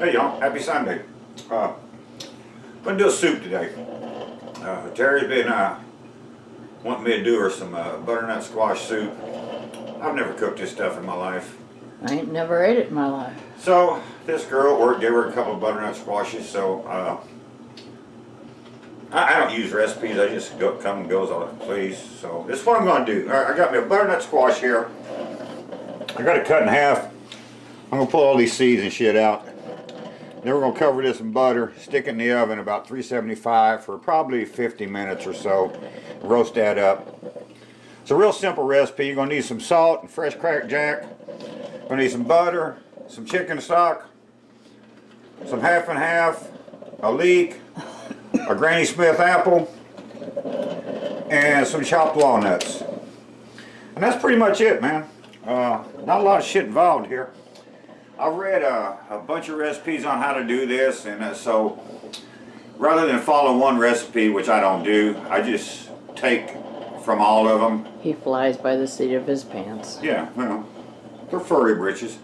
Hey y'all, happy Sunday. Gonna do a soup today. Terry's been wanting me to do her some butternut squash soup. I've never cooked this stuff in my life. I ain't never ate it in my life. So this girl at work gave her a couple of butternut squashes, so I don't use recipes, I just come and goes on it, please. So this is what I'm gonna do. I got me a butternut squash here. I got it cut in half. I'm gonna pull all these seeds and shit out. Then we're gonna cover this in butter, stick it in the oven about 375 for probably 50 minutes or so. Roast that up. It's a real simple recipe. You're gonna need some salt and fresh cracked jack. You're gonna need some butter, some chicken stock, some half and half, a leek, a Granny Smith apple, and some chopped walnuts. And that's pretty much it, man. Not a lot of shit involved here. I've read a bunch of recipes on how to do this, and so rather than follow one recipe, which I don't do, I just take from all of them. He flies by the seat of his pants. Yeah, well, they're furry britches.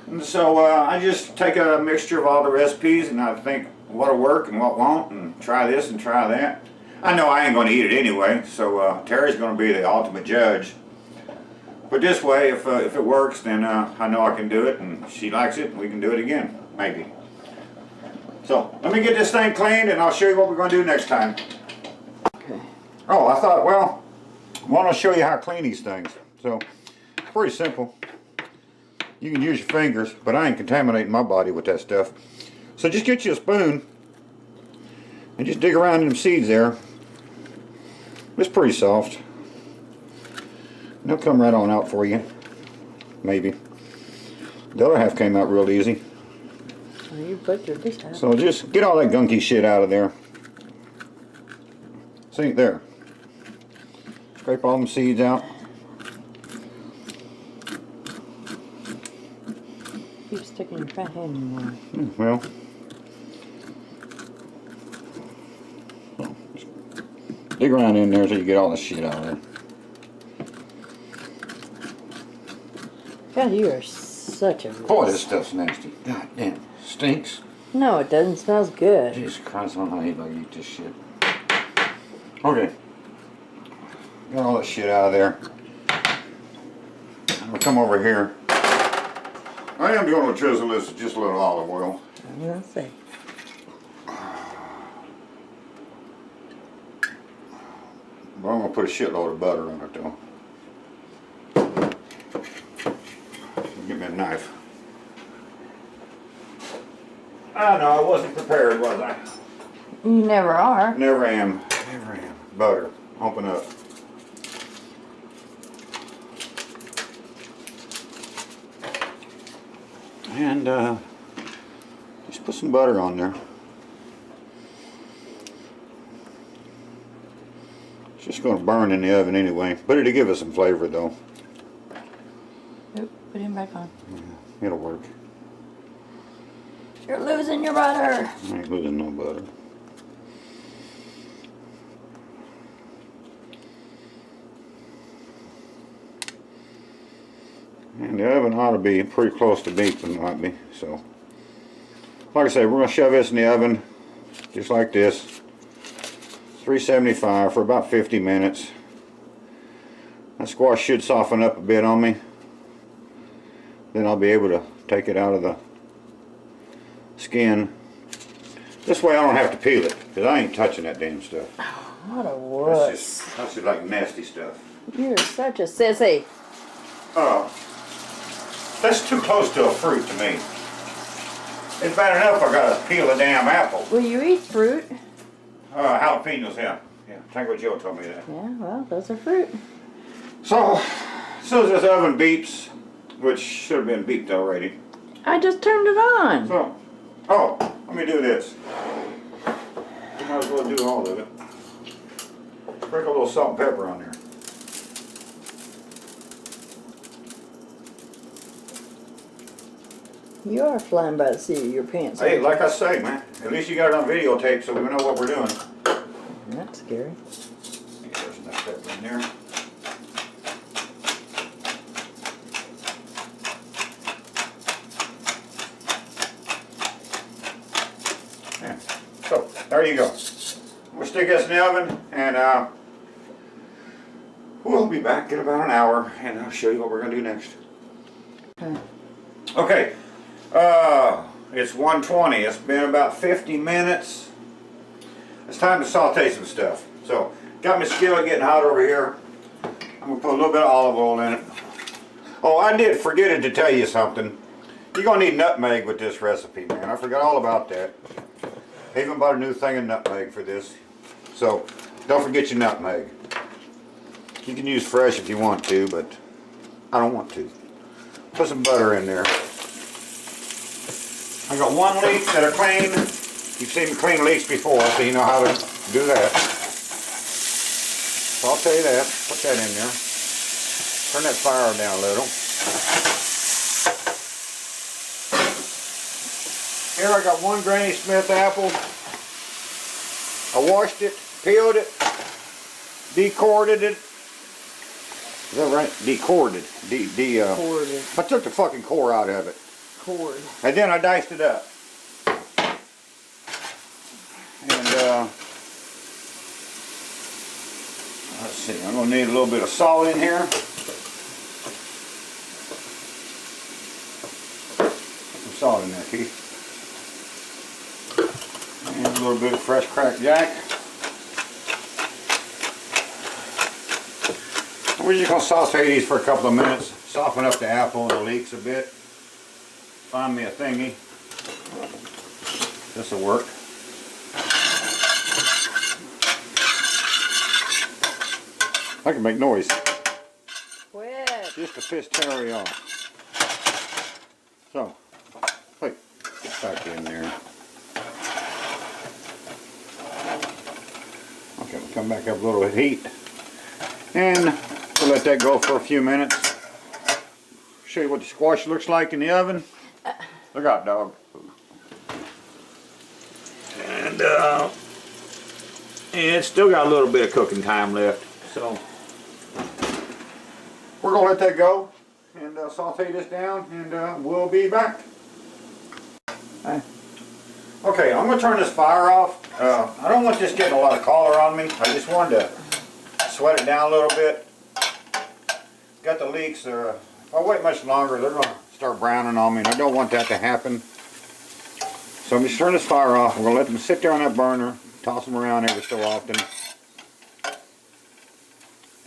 And so I just take a mixture of all the recipes, and I think what'll work and what won't, and try this and try that. I know I ain't going to eat it anyway, so Terry's going to be the ultimate judge. But this way, if it works, then I know I can do it, and she likes it, and we can do it again, maybe. So, let me get this thing cleaned, and I'll show you what we're going to do next time. Okay. Oh, I thought, well, I want to show you how to clean these things. So, it's pretty simple. You can use your fingers, but I ain't contaminating my body with that stuff. So just get you a spoon, and just dig around in them seeds there. It's pretty soft. They'll come right on out for you, maybe. The other half came out real easy. Well, you put your dish out. So just get all that gunky shit out of there. See, there. Scrape all them seeds out. Keep sticking your fat hand in there. Well, dig around in there so you get all the shit out of there. God, you are such a mess. Boy, this stuff's nasty. God damn. Stinks. No, it doesn't. It smells good. Jesus Christ, I don't know how anybody eat this shit. Okay. Got all that shit out of there. I'm gonna come over here. I am going to drizzle this with just a little olive oil. I'm gonna say. But I'm gonna put a shitload of butter on it though. Give me a knife. I know, I wasn't prepared, was I? You never are. Never am. Never am. Butter. Open up. And just put some butter on there. It's just going to burn in the oven anyway, but it'll give us some flavor though. Oop, put him back on. Yeah, it'll work. You're losing your butter. I ain't losing no butter. And the oven ought to be pretty close to beeping, might be. So, like I said, we're going to shove this in the oven, just like this. 375 for about 50 minutes. That squash should soften up a bit on me. Then I'll be able to take it out of the skin. This way I don't have to peel it, because I ain't touching that damn stuff. What a wuss. That's just like nasty stuff. You're such a sissy. Oh. That's too close to a fruit to me. It's bad enough I gotta peel a damn apple. Will you eat fruit? Jalapenos, yeah. Yeah, Tango Joe told me that. Yeah, well, those are fruit. So, as soon as this oven beeps, which should have been beeped already. I just turned it on. So, oh, let me do this. You might as well do all of it. Sprinkle a little salt and pepper on there. You are flying by the seat of your pants. Hey, like I say, man, at least you got it on videotape so we know what we're doing. That's scary. There's enough pepper in there. there you go. We'll stick this in the oven, and we'll be back in about an hour, and I'll show you what we're gonna do next. Okay, it's 1:20. It's been about 50 minutes. It's time to saute some stuff. So, got my skillet getting hot over here. I'm gonna put a little bit of olive oil in it. Oh, I did forget it to tell you something. You're gonna need nutmeg with this recipe, man. I forgot all about that. I even bought a new thing of nutmeg for this. So, don't forget your nutmeg. You can use fresh if you want to, but I don't want to. Put some butter in there. I got 1 leek that are clean. You've seen me clean leeks before, so you know how to do that. So I'll tell you that. Put that in there. Turn that fire down a little. Here I got 1 Granny Smith apple. I washed it, peeled it, decorded it. Is that right? Decorded. Corded. I took the fucking core out of it. Cord. And then I diced it up. And let's see, I'm gonna need a little bit of salt in here. Some salt in there, Keith. And a little bit of fresh cracked jack. We're just gonna saute these for a couple of minutes, soften up the apple and the leeks a bit. Find me a thingy. This'll work. I can make noise. Quit. Just to piss Terry off. So, wait, get back in there. Okay, we'll come back up a little with heat. And we'll let that go for a few minutes. Show you what the squash looks like in the oven. Look out, dog. And it's still got a little bit of cooking time left. So we're gonna let that go and saute this down, and we'll be back. Okay, I'm gonna turn this fire off. I don't want this getting a lot of color on me. I just wanted to sweat it down a little bit. Got the leeks there. If I wait much longer, they're gonna start browning on me, and I don't want that to happen. So I'm just turning this fire off. We're gonna let them sit there on that burner, toss them around every so often.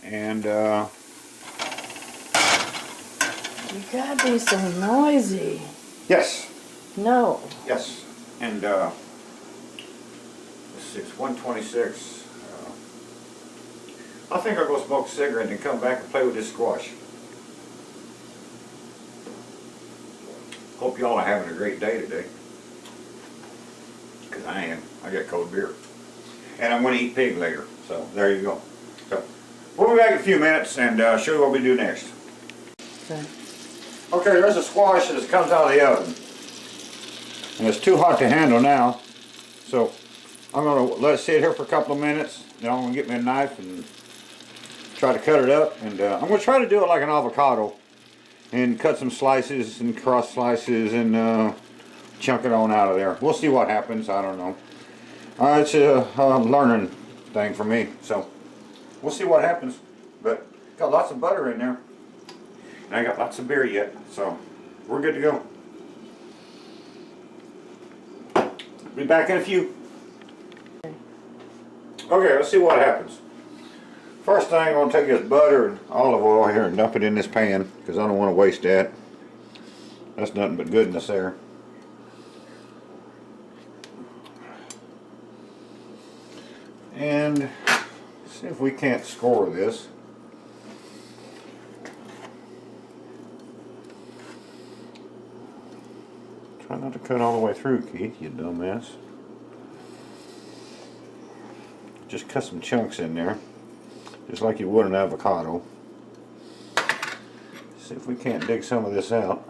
And You gotta be so noisy. yes, No. yes, and let's see, it's 1:26. I think I'll go smoke a cigarette and come back and play with this squash. Hope y'all are having a great day today. Because I am. I got cold beer. And I'm going to eat pig later. So there you go. So we'll be back in a few minutes and show you what we do next. Okay. Okay, there's a squash that comes out of the oven. And it's too hot to handle now. So I'm going to let it sit here for a couple of minutes. Then I'm going to get me a knife and try to cut it up. And I'm going to try to do it like an avocado. And cut some slices and cross slices and chunk it on out of there. We'll see what happens. I don't know. It's a learning thing for me. So we'll see what happens. But got lots of butter in there. And I got lots of beer yet. So we're good to go. Be back in a few. Okay, let's see what happens. First thing, I'm going to take this butter and olive oil here and dump it in this pan because I don't want to waste that. That's nothing but goodness there. And see if we can't score this. Try not to cut all the way through, Keith, you dumbass. Just cut some chunks in there. Just like you would an avocado. See if we can't dig some of this out.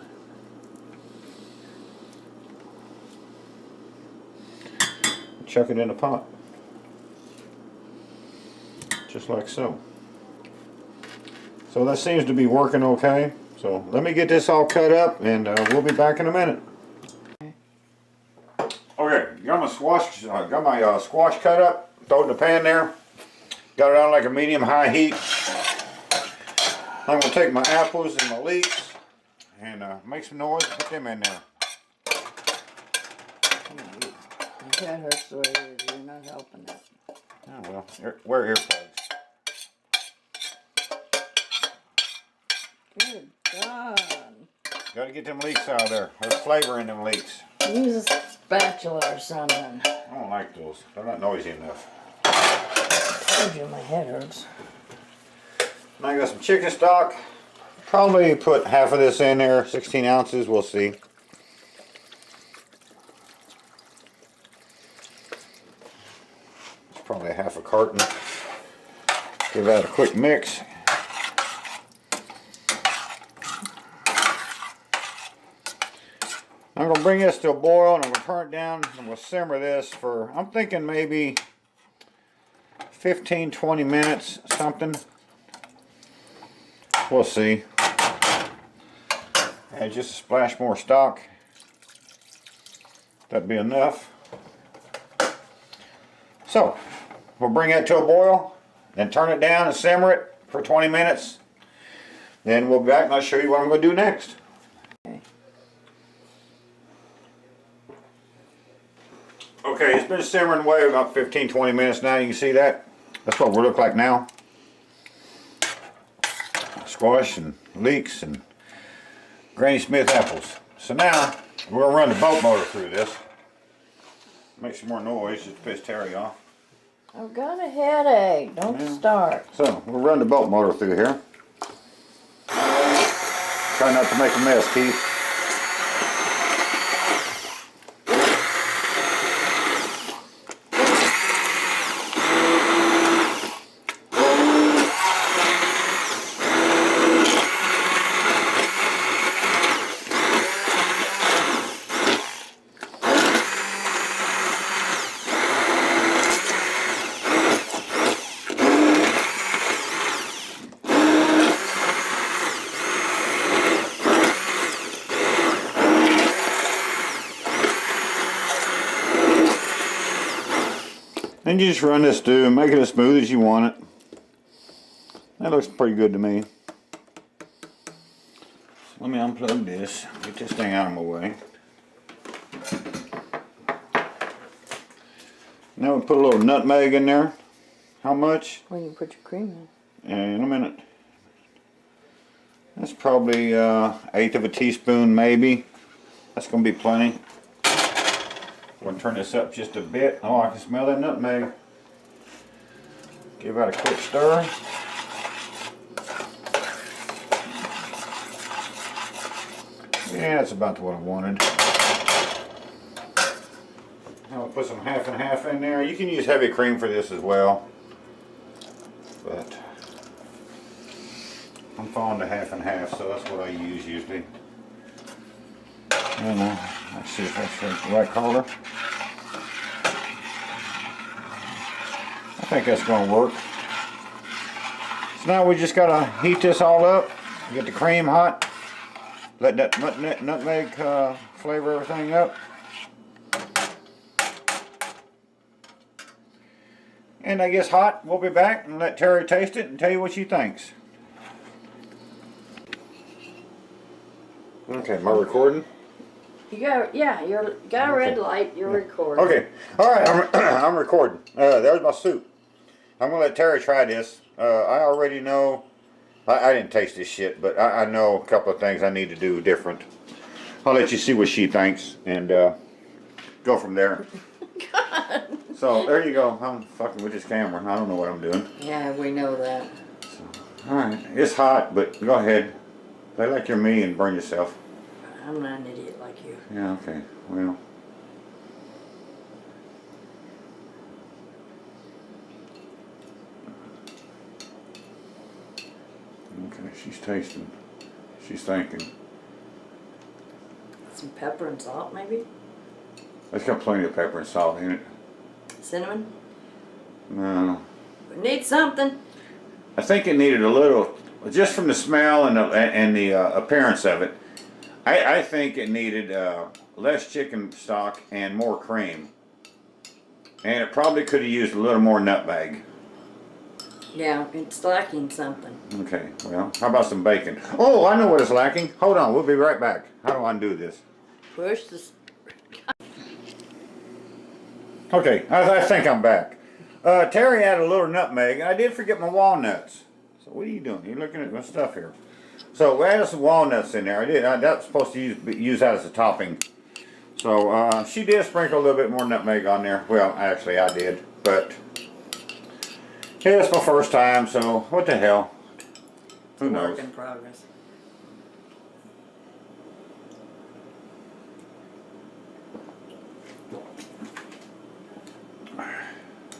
Chuck it in a pot. Just like so. So that seems to be working okay. So let me get this all cut up and we'll be back in a minute. Okay, got my squash. Got my squash cut up. Throw it in the pan there. Got it on like a medium-high heat. I'm gonna take my apples and my leeks and make some noise and put them in there. That hurts the way it is. You're not helping it. Oh well, wear earplugs. Good God. Gotta get them leeks out of there. There's flavor in them leeks. Use a spatula or something. I don't like those. They're not noisy enough. I told you my head hurts. And I got some chicken stock. Probably put half of this in there, 16 ounces, we'll see. It's probably half a carton. Give that a quick mix. I'm going to bring this to a boil and I'm going to turn it down and we'll simmer this for, I'm thinking maybe 15-20 minutes, something. We'll see. Add just a splash more stock. That'd be enough. So, we'll bring that to a boil, then turn it down and simmer it for 20 minutes. Then we'll be back and I'll show you what I'm going to do next. Okay, it's been simmering away about 15-20 minutes now. You can see that. That's what we look like now. Squash and leeks and Granny Smith apples. So now we're going to run the boat motor through this. Make some more noise just to piss Terry off. I've got a headache. Don't start. So we'll run the boat motor through here. Try not to make a mess, Keith. And you just run this through and make it as smooth as you want it. That looks pretty good to me. So let me unplug this, get this thing out of my way. Now we put a little nutmeg in there. How much? Well, you put your cream in. In a minute. That's probably 1/8 of a teaspoon maybe. That's going to be plenty. I'm going to turn this up just a bit. Oh, I can smell that nutmeg. Give that a quick stir. Yeah, that's about what I wanted. I'll put some half and half in there. You can use heavy cream for this as well. But I'm fond of half and half, so that's what I use usually. And let's see if that's the right color. I think that's going to work. So now we just got to heat this all up, get the cream hot, let that nutmeg flavor everything up. And that gets hot, we'll be back and let Terry taste it and tell you what she thinks. Okay, am I recording? You got, yeah, you got a red light, you're recording. Okay, alright, I'm recording. There's my soup. I'm going to let Terry try this. I already know, I didn't taste this shit, but I know a couple of things I need to do different. I'll let you see what she thinks and go from there. God. So, there you go. I'm fucking with this camera. I don't know what I'm doing. Yeah, we know that. So, alright, it's hot, but go ahead. Play like you're me and burn yourself. I'm not an idiot like you. Yeah, okay. Well. Okay, she's tasting. She's thinking. Some pepper and salt, maybe? It's got plenty of pepper and salt in it. Cinnamon? No. We need something. I think it needed a little, just from the smell and the appearance of it. I think it needed less chicken stock and more cream. And it probably could have used a little more nutmeg. Yeah, it's lacking something. Okay, well, how about some bacon? Oh, I know what is lacking. Hold on, we'll be right back. How do I undo this? Push this. Okay, I think I'm back. Terry added a little nutmeg, and I did forget my walnuts. So what are you doing? You're looking at my stuff here. So we added some walnuts in there. I did. That's supposed to use that as a topping. So she did sprinkle a little bit more nutmeg on there. Well, actually I did, but yeah, it's my first time, so what the hell? Who knows? Work in progress.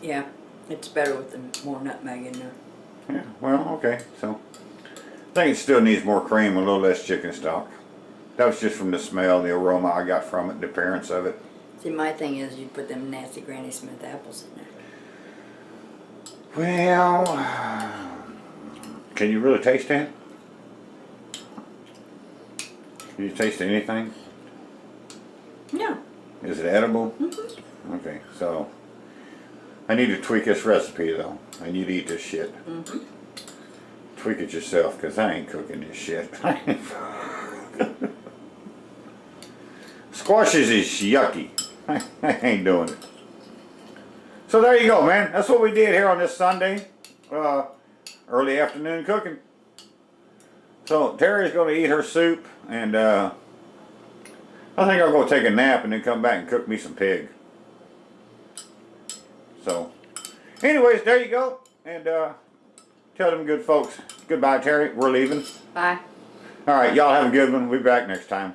Yeah, it's better with the more nutmeg in there. Yeah, well, okay, so I think it still needs more cream, a little less chicken stock. That was just from the smell, the aroma I got from it, the appearance of it. See, my thing is you put them nasty Granny Smith apples in there. Well, can you really taste it? Can you taste anything? Yeah. Is it edible? Mm-hmm. Okay, so I need to tweak this recipe though. I need to eat this shit. Mm-hmm. Tweak it yourself, because I ain't cooking this shit. Squashes is yucky. I ain't doing it. So there you go, man. That's what we did here on this Sunday. Early afternoon cooking. So Terry's going to eat her soup, and I think I'll go take a nap and then come back and cook me some pig. So, anyways, there you go. And tell them good folks goodbye, Terry. We're leaving. Bye. All right, y'all have a good one. We'll be back next time.